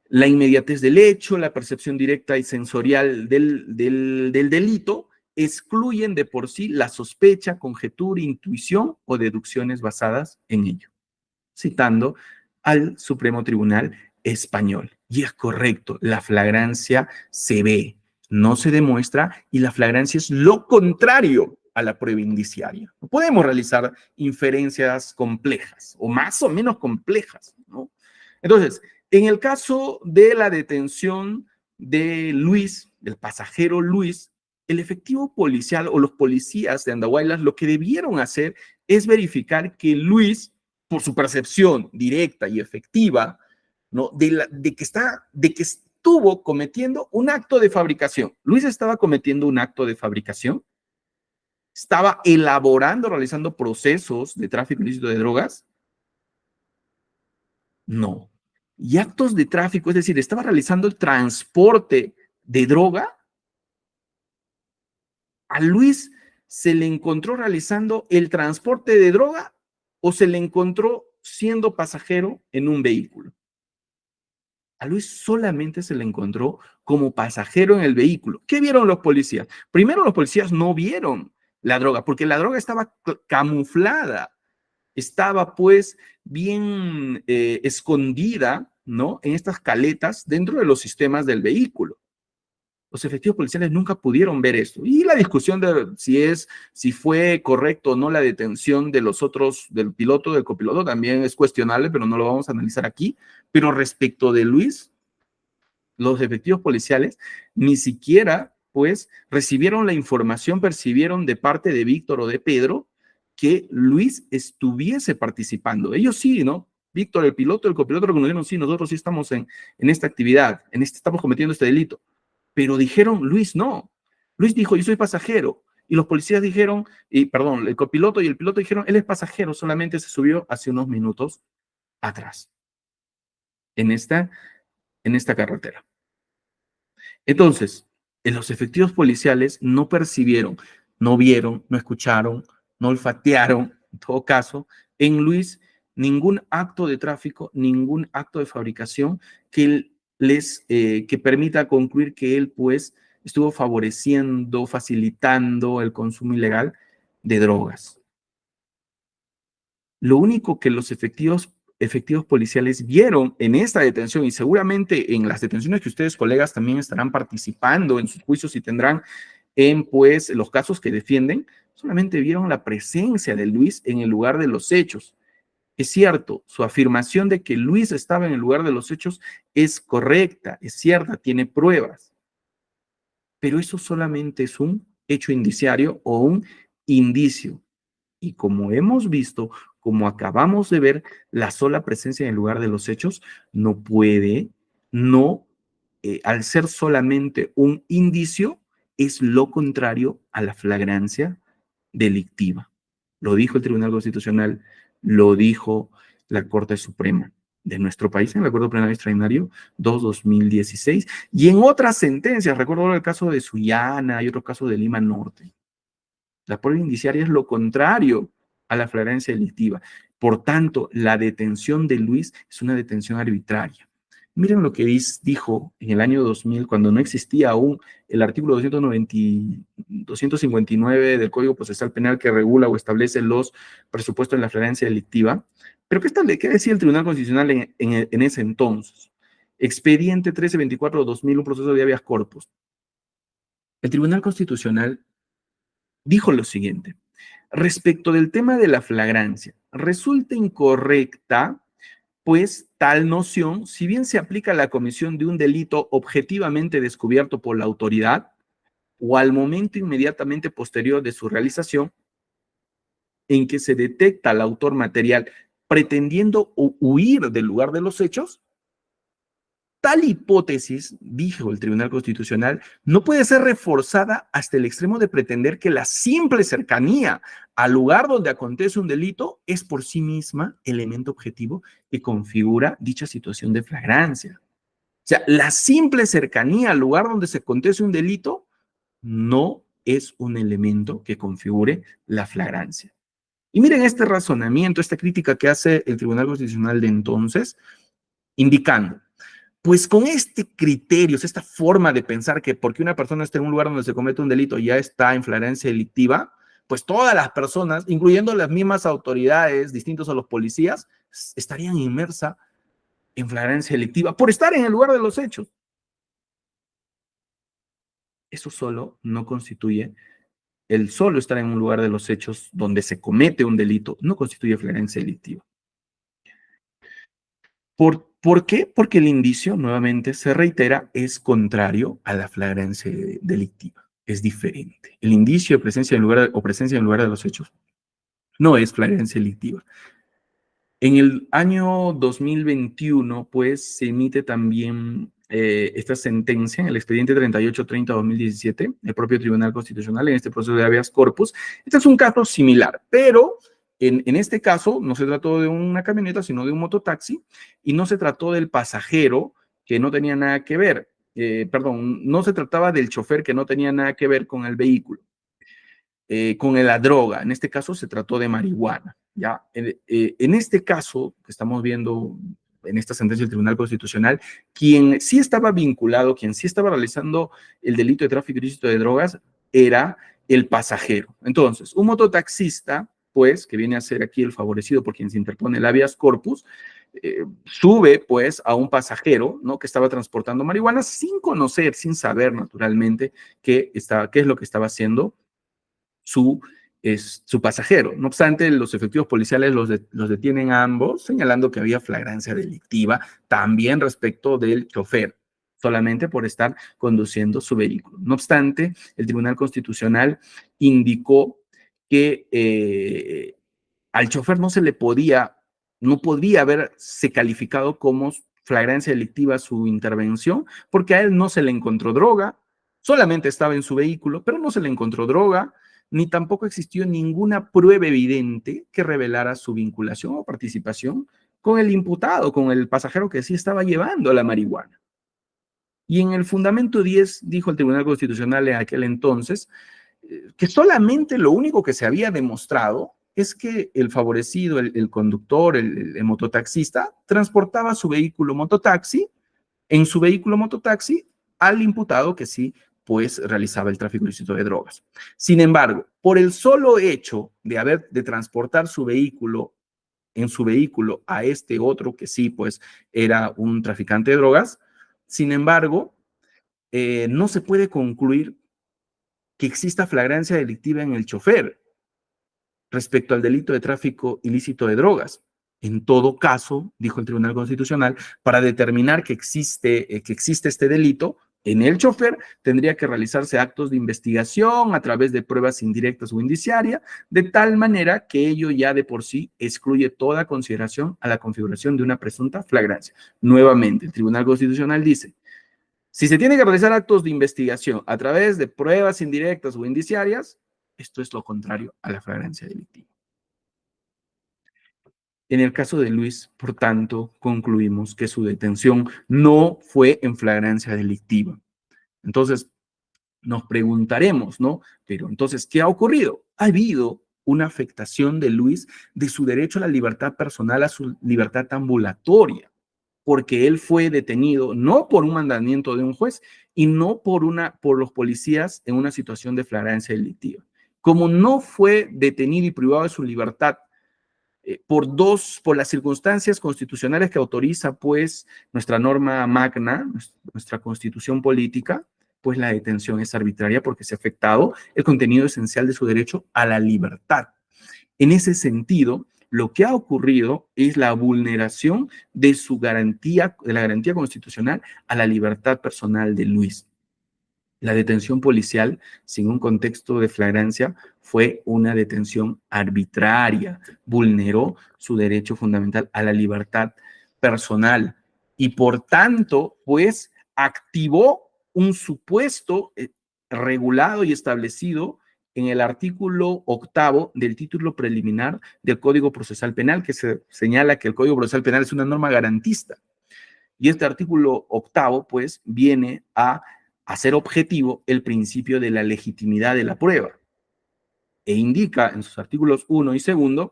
la inmediatez del hecho, la percepción directa y sensorial del delito excluyen de por sí la sospecha, conjetura, intuición o deducciones basadas en ello, citando al Supremo Tribunal Español. Y es correcto, la flagrancia se ve, no se demuestra, y la flagrancia es lo contrario a la prueba indiciaria. No podemos realizar inferencias complejas o más o menos complejas, ¿no? Entonces, en el caso de la detención de Luis, del pasajero Luis, el efectivo policial o los policías de Andahuaylas lo que debieron hacer es verificar que Luis, por su percepción directa y efectiva, ¿no? de que estuvo cometiendo un acto de fabricación. Luis estaba cometiendo un acto de fabricación, estaba elaborando, realizando procesos de tráfico ilícito de drogas. No. Y actos de tráfico, es decir, estaba realizando el transporte de droga. A Luis se le encontró realizando el transporte de droga o se le encontró siendo pasajero en un vehículo. A Luis solamente se le encontró como pasajero en el vehículo. ¿Qué vieron los policías? Primero, los policías no vieron la droga porque la droga estaba camuflada, estaba pues bien escondida, ¿no? En estas caletas dentro de los sistemas del vehículo. Los efectivos policiales nunca pudieron ver esto. Y la discusión de si fue correcto o no la detención de los otros, del piloto, del copiloto, también es cuestionable, pero no lo vamos a analizar aquí. Pero respecto de Luis, los efectivos policiales ni siquiera, pues, recibieron la información, percibieron de parte de Víctor o de Pedro que Luis estuviese participando. Ellos sí, ¿no? Víctor, el piloto, el copiloto reconocieron, sí, nosotros sí estamos en esta actividad, estamos cometiendo este delito. Pero dijeron, Luis no. Luis dijo, yo soy pasajero. Y los policías dijeron, perdón, el copiloto y el piloto dijeron, él es pasajero, solamente se subió hace unos minutos atrás, en esta carretera. Entonces, los efectivos policiales no percibieron, no vieron, no escucharon, no olfatearon, en todo caso, en Luis ningún acto de tráfico, ningún acto de fabricación que permita concluir que él, pues, estuvo favoreciendo, facilitando el consumo ilegal de drogas. Lo único que los efectivos policiales vieron en esta detención y seguramente en las detenciones que ustedes, colegas, también estarán participando en sus juicios y tendrán en, pues, los casos que defienden, solamente vieron la presencia de Luis en el lugar de los hechos. Es cierto, su afirmación de que Luis estaba en el lugar de los hechos es correcta, es cierta, tiene pruebas, pero eso solamente es un hecho indiciario o un indicio. Y como hemos visto, como acabamos de ver, la sola presencia en el lugar de los hechos no puede, al ser solamente un indicio, es lo contrario a la flagrancia delictiva. Lo dijo el Tribunal Constitucional, lo dijo la Corte Suprema de nuestro país en el Acuerdo Plenario Extraordinario 2-2016 y en otras sentencias, recuerdo el caso de Sullana y otro caso de Lima Norte. La prueba indiciaria es lo contrario a la flagrancia delictiva. Por tanto, la detención de Luis es una detención arbitraria. Miren lo que dijo en el año 2000, cuando no existía aún el artículo 259 del Código Procesal Penal que regula o establece los presupuestos en la flagrancia delictiva. Pero ¿qué decía el Tribunal Constitucional en ese entonces? Expediente 1324-2000, un proceso de habeas corpus. El Tribunal Constitucional dijo lo siguiente: respecto del tema de la flagrancia, resulta incorrecta, pues tal noción, si bien se aplica a la comisión de un delito objetivamente descubierto por la autoridad o al momento inmediatamente posterior de su realización, en que se detecta al autor material pretendiendo huir del lugar de los hechos, tal hipótesis, dijo el Tribunal Constitucional, no puede ser reforzada hasta el extremo de pretender que la simple cercanía al lugar donde acontece un delito es por sí misma elemento objetivo que configura dicha situación de flagrancia. O sea, la simple cercanía al lugar donde se acontece un delito no es un elemento que configure la flagrancia. Y miren este razonamiento, esta crítica que hace el Tribunal Constitucional de entonces, indicando: pues con este criterio, esta forma de pensar que porque una persona está en un lugar donde se comete un delito ya está en flagrancia delictiva, pues todas las personas, incluyendo las mismas autoridades, distintos a los policías, estarían inmersas en flagrancia delictiva por estar en el lugar de los hechos. Eso solo no constituye, el solo estar en un lugar de los hechos donde se comete un delito, no constituye flagrancia delictiva. ¿Por qué? Porque el indicio, nuevamente se reitera, es contrario a la flagrancia delictiva. Es diferente. El indicio de presencia en lugar o presencia en lugar de los hechos no es flagrancia delictiva. En el año 2021, pues, se emite también esta sentencia en el expediente 3830-2017, el propio Tribunal Constitucional, en este proceso de habeas corpus. Este es un caso similar, pero en este caso no se trató de una camioneta, sino de un mototaxi, y no se trató del pasajero, que no tenía nada que ver, perdón, no se trataba del chofer, que no tenía nada que ver con el vehículo, con la droga. En este caso se trató de marihuana. ¿Ya? En este caso que estamos viendo en esta sentencia del Tribunal Constitucional, quien sí estaba vinculado, quien sí estaba realizando el delito de tráfico ilícito de drogas, era el pasajero. Entonces, un mototaxista, pues, que viene a ser aquí el favorecido por quien se interpone el habeas corpus, sube, pues, a un pasajero, ¿no?, que estaba transportando marihuana sin conocer, sin saber, naturalmente, qué es lo que estaba haciendo su pasajero. No obstante, los efectivos policiales los detienen a ambos, señalando que había flagrancia delictiva también respecto del chofer, solamente por estar conduciendo su vehículo. No obstante, el Tribunal Constitucional indicó que al chofer no podría haberse calificado como flagrancia delictiva su intervención, porque a él no se le encontró droga, solamente estaba en su vehículo, pero no se le encontró droga, ni tampoco existió ninguna prueba evidente que revelara su vinculación o participación con el imputado, con el pasajero que sí estaba llevando la marihuana. Y en el fundamento 10 dijo el Tribunal Constitucional en aquel entonces que solamente lo único que se había demostrado es que el favorecido, el conductor, el mototaxista, transportaba su vehículo mototaxi, en su vehículo mototaxi, al imputado que sí, pues, realizaba el tráfico ilícito de drogas. Sin embargo, por el solo hecho de transportar su vehículo, en su vehículo, a este otro que sí, pues, era un traficante de drogas, sin embargo, no se puede concluir que exista flagrancia delictiva en el chofer respecto al delito de tráfico ilícito de drogas. En todo caso, dijo el Tribunal Constitucional, para determinar que existe este delito, en el chofer tendría que realizarse actos de investigación a través de pruebas indirectas o indiciarias, de tal manera que ello ya de por sí excluye toda consideración a la configuración de una presunta flagrancia. Nuevamente, el Tribunal Constitucional dice: si se tiene que realizar actos de investigación a través de pruebas indirectas o indiciarias, esto es lo contrario a la flagrancia delictiva. En el caso de Luis, por tanto, concluimos que su detención no fue en flagrancia delictiva. Entonces, nos preguntaremos, ¿no? Pero entonces, ¿qué ha ocurrido? Ha habido una afectación de Luis de su derecho a la libertad personal, a su libertad ambulatoria. porque él fue detenido no por un mandamiento de un juez y no por los policías en una situación de flagrancia delictiva. Como no fue detenido y privado de su libertad por las circunstancias constitucionales que autoriza, pues, nuestra norma magna, nuestra constitución política, pues la detención es arbitraria porque se ha afectado el contenido esencial de su derecho a la libertad. En ese sentido, lo que ha ocurrido es la vulneración de su garantía, de la garantía constitucional a la libertad personal de Luis. La detención policial, sin un contexto de flagrancia, fue una detención arbitraria, vulneró su derecho fundamental a la libertad personal y por tanto, pues, activó un supuesto regulado y establecido en el artículo 8 del título preliminar del Código Procesal Penal, que se señala que el Código Procesal Penal es una norma garantista. Y este artículo 8, pues, viene a hacer objetivo el principio de la legitimidad de la prueba e indica en sus artículos 1 y 2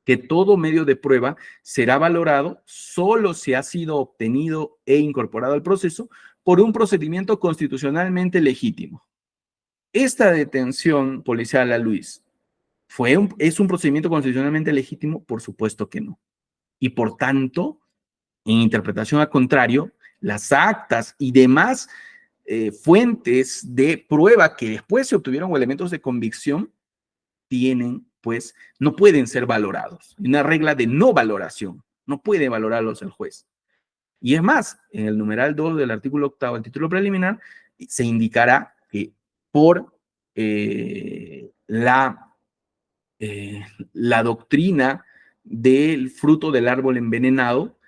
que todo medio de prueba será valorado solo si ha sido obtenido e incorporado al proceso por un procedimiento constitucionalmente legítimo. Esta detención policial a Luis ¿es un procedimiento constitucionalmente legítimo? Por supuesto que no. Y por tanto, en interpretación al contrario, las actas y demás fuentes de prueba que después se obtuvieron o elementos de convicción pues, no pueden ser valorados. Una regla de no valoración. No puede valorarlos el juez. Y es más, en el numeral 2 del artículo 8 del título preliminar, se indicará que por la doctrina del fruto del árbol envenenado,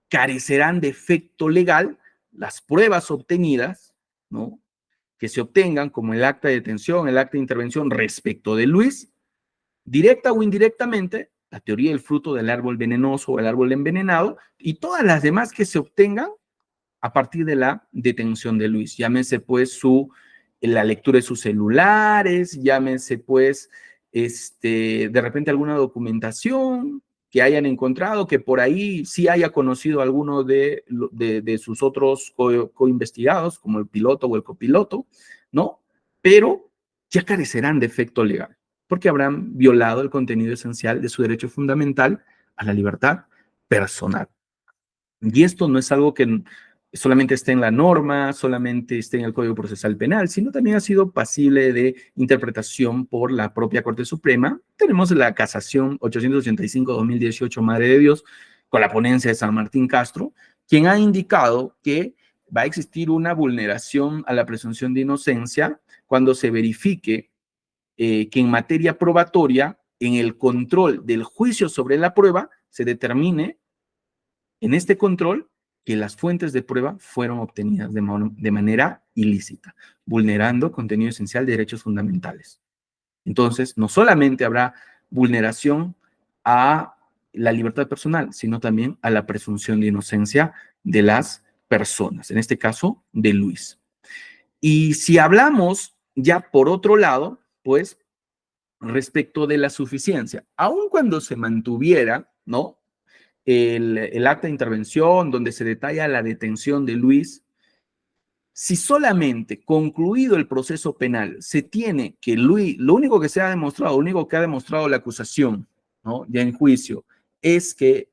carecerán de efecto legal las pruebas obtenidas, ¿no?, que se obtengan, como el acta de detención, el acta de intervención respecto de Luis, directa o indirectamente, la teoría del fruto del árbol venenoso o el árbol envenenado, y todas las demás que se obtengan a partir de la detención de Luis. Llámese pues la lectura de sus celulares, llámese pues de repente alguna documentación que hayan encontrado, que por ahí sí haya conocido a alguno de sus otros co-investigados, como el piloto o el copiloto, ¿no? Pero ya carecerán de efecto legal, porque habrán violado el contenido esencial de su derecho fundamental a la libertad personal. Y esto no es algo que solamente esté en la norma, solamente esté en el Código Procesal Penal, sino también ha sido pasible de interpretación por la propia Corte Suprema. Tenemos la casación 885-2018, Madre de Dios, con la ponencia de San Martín Castro, quien ha indicado que va a existir una vulneración a la presunción de inocencia cuando se verifique que en materia probatoria, en el control del juicio sobre la prueba, se determine en este control que las fuentes de prueba fueron obtenidas de manera ilícita, vulnerando contenido esencial de derechos fundamentales. Entonces, no solamente habrá vulneración a la libertad personal, sino también a la presunción de inocencia de las personas, en este caso, de Luis. Y si hablamos ya por otro lado, pues, respecto de la suficiencia, aun cuando se mantuviera, ¿no?, el acta de intervención donde se detalla la detención de Luis, si solamente concluido el proceso penal se tiene que Luis, lo único que se ha demostrado, lo único que ha demostrado la acusación, ¿no?, ya en juicio, es que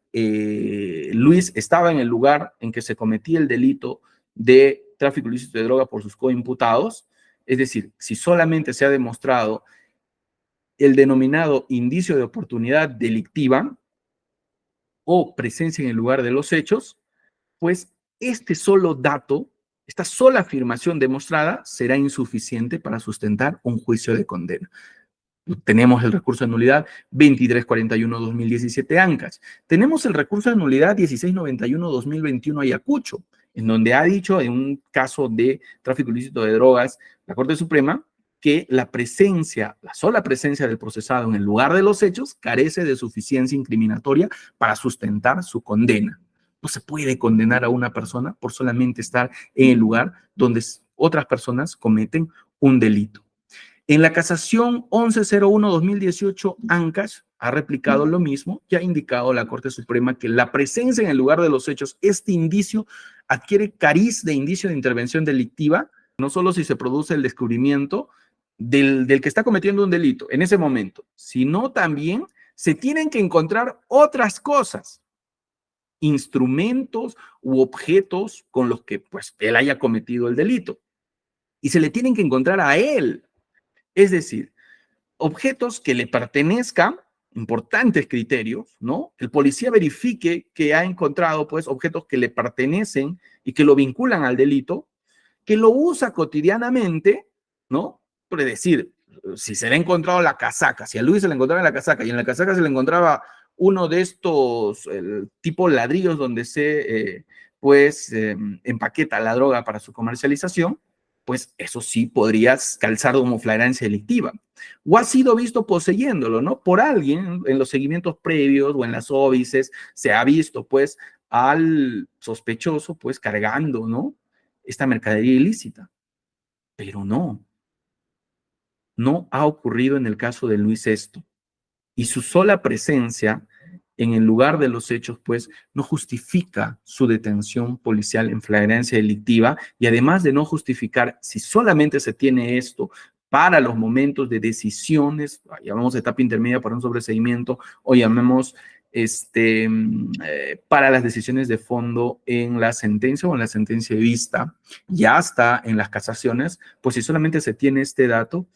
Luis estaba en el lugar en que se cometía el delito de tráfico ilícito de droga por sus coimputados, es decir, si solamente se ha demostrado el denominado indicio de oportunidad delictiva o presencia en el lugar de los hechos, pues este solo dato, esta sola afirmación demostrada será insuficiente para sustentar un juicio de condena. Tenemos el recurso de nulidad 2341-2017 ANCAS. Tenemos el recurso de nulidad 1691-2021 Ayacucho, en donde ha dicho en un caso de tráfico ilícito de drogas la Corte Suprema que la sola presencia del procesado en el lugar de los hechos carece de suficiencia incriminatoria para sustentar su condena. No se puede condenar a una persona por solamente estar en el lugar donde otras personas cometen un delito. En la casación 1101-2018 ANCAS ha replicado lo mismo y ha indicado la Corte Suprema que la presencia en el lugar de los hechos, este indicio adquiere cariz de indicio de intervención delictiva, no solo si se produce el descubrimiento del que está cometiendo un delito en ese momento, sino también se tienen que encontrar otras cosas, instrumentos u objetos con los que pues él haya cometido el delito. Y se le tienen que encontrar a él. Es decir, objetos que le pertenezcan, importantes criterios, ¿no? El policía verifique que ha encontrado, pues, objetos que le pertenecen y que lo vinculan al delito, que lo usa cotidianamente, ¿no? Por decir, si se le ha encontrado la casaca, si a Luis se le encontraba la casaca y en la casaca se le encontraba uno de estos tipo ladrillos donde se, empaqueta la droga para su comercialización, pues eso sí podrías calzar como flagrancia delictiva. O ha sido visto poseyéndolo, ¿no? Por alguien en los seguimientos previos o en las óbices se ha visto, pues, al sospechoso, pues, cargando, ¿no? Esta mercadería ilícita. Pero no ha ocurrido en el caso de Luis esto. Y su sola presencia en el lugar de los hechos, pues, no justifica su detención policial en flagrancia delictiva y además de no justificar, si solamente se tiene esto para los momentos de decisiones, llamamos etapa intermedia para un sobreseimiento o llamemos para las decisiones de fondo en la sentencia o en la sentencia de vista, ya está en las casaciones, pues si solamente se tiene este dato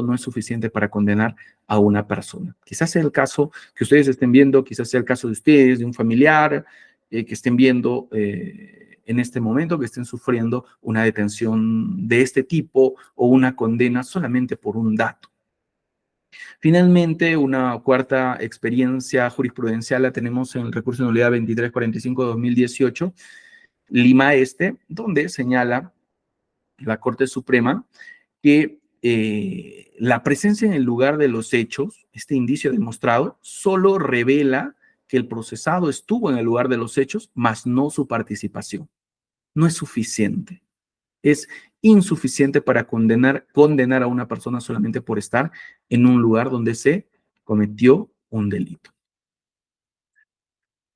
no es suficiente para condenar a una persona. Quizás sea el caso que ustedes estén viendo, quizás sea el caso de ustedes, de un familiar que estén viendo en este momento, que estén sufriendo una detención de este tipo o una condena solamente por un dato. Finalmente, una cuarta experiencia jurisprudencial la tenemos en el recurso de nulidad 2345-2018, Lima Este, donde señala la Corte Suprema que la presencia en el lugar de los hechos, este indicio demostrado, solo revela que el procesado estuvo en el lugar de los hechos, mas no su participación. No es suficiente. Es insuficiente para condenar a una persona solamente por estar en un lugar donde se cometió un delito.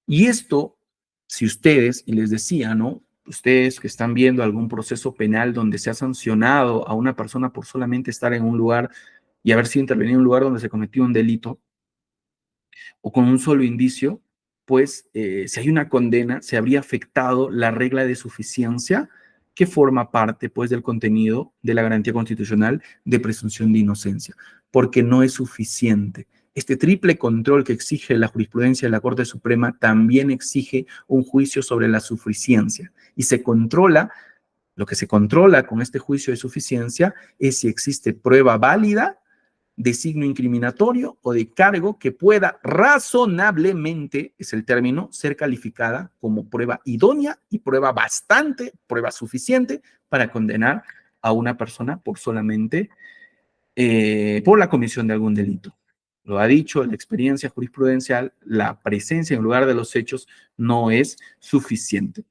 Y esto, si ustedes, y les decía, ¿no? Ustedes que están viendo algún proceso penal donde se ha sancionado a una persona por solamente estar en un lugar y haber sido intervenido en un lugar donde se cometió un delito o con un solo indicio, pues si hay una condena, se habría afectado la regla de suficiencia que forma parte, pues, del contenido de la garantía constitucional de presunción de inocencia, porque no es suficiente. Este triple control que exige la jurisprudencia de la Corte Suprema también exige un juicio sobre la suficiencia y se controla, lo que se controla con este juicio de suficiencia es si existe prueba válida de signo incriminatorio o de cargo que pueda razonablemente, es el término, ser calificada como prueba idónea y prueba bastante, prueba suficiente para condenar a una persona por solamente por la comisión de algún delito. Lo ha dicho la experiencia jurisprudencial, la presencia en lugar de los hechos no es suficiente.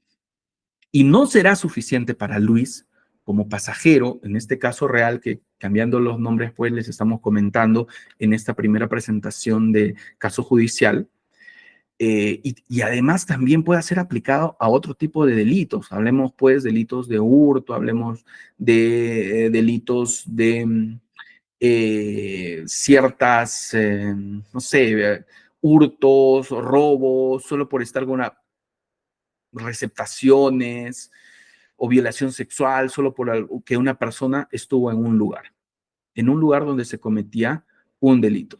Y no será suficiente para Luis como pasajero, en este caso real, que cambiando los nombres, pues les estamos comentando en esta primera presentación de caso judicial, y además también puede ser aplicado a otro tipo de delitos. Hablemos, pues, delitos de hurto, hablemos de delitos de ciertas, no sé, hurtos, robos, solo por estar con una receptaciones o violación sexual, solo por que una persona estuvo en un lugar donde se cometía un delito.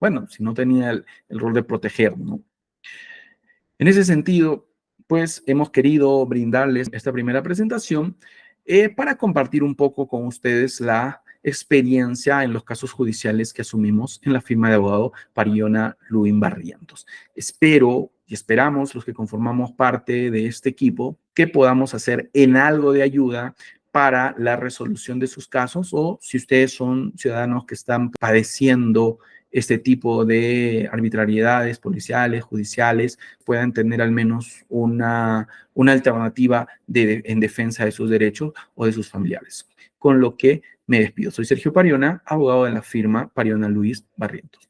Bueno, si no tenía el rol de proteger, ¿no? En ese sentido, pues hemos querido brindarles esta primera presentación para compartir un poco con ustedes la experiencia en los casos judiciales que asumimos en la firma de abogado Pariona Luim Barrientos. Espero y esperamos los que conformamos parte de este equipo que podamos hacer en algo de ayuda para la resolución de sus casos o si ustedes son ciudadanos que están padeciendo este tipo de arbitrariedades policiales, judiciales, puedan tener al menos una alternativa en defensa de sus derechos o de sus familiares. Con lo que me despido. Soy Sergio Pariona, abogado de la firma Pariona Luis Barrientos.